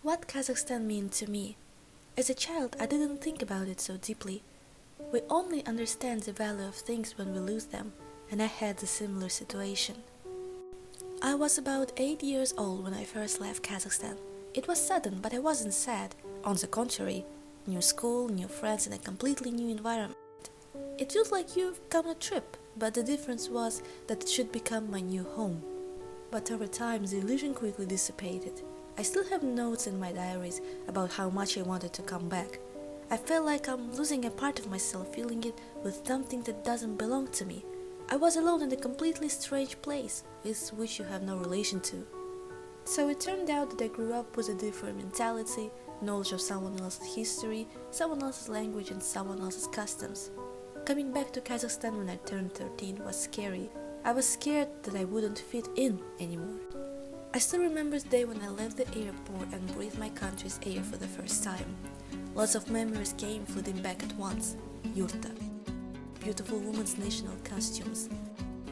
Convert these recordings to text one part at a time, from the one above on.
What Kazakhstan means to me? As a child, I didn't think about it so deeply. We only understand the value of things when we lose them, and I had a similar situation. I was about 8 years old when I first left Kazakhstan. It was sudden, but I wasn't sad. On the contrary, new school, new friends, and a completely new environment. It feels like you've come on a trip, but the difference was that it should become my new home. But over time, the illusion quickly dissipated. I still have notes in my diaries about how much I wanted to come back. I felt like I'm losing a part of myself, filling it with something that doesn't belong to me. I was alone in a completely strange place, with which you have no relation to. So it turned out that I grew up with a different mentality, knowledge of someone else's history, someone else's language, and someone else's customs. Coming back to Kazakhstan when I turned 13 was scary. I was scared that I wouldn't fit in anymore. I still remember the day when I left the airport and breathed my country's air for the first time. Lots of memories came flooding back at once. Yurta, beautiful women's national costumes,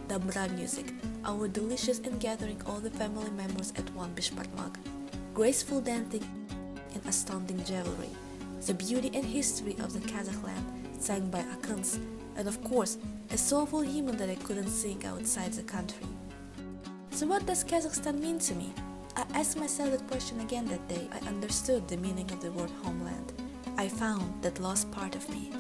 Dabra music, our delicious and gathering all the family members at one bishpartmak, graceful dancing and astounding jewelry, the beauty and history of the Kazakh land sang by Akans, and of course, a soulful hymn that I couldn't sing outside the country. So what does Kazakhstan mean to me? I asked myself that question again that day. I understood the meaning of the word homeland. I found that lost part of me.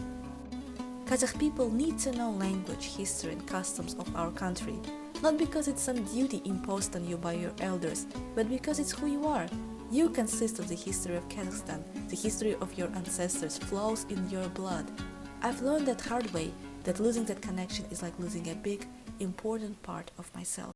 Kazakh people need to know language, history and customs of our country, not because it's some duty imposed on you by your elders, but because it's who you are. You consist of the history of Kazakhstan. The history of your ancestors flows in your blood. I've learned that hard way, that losing that connection is like losing a big, important part of myself.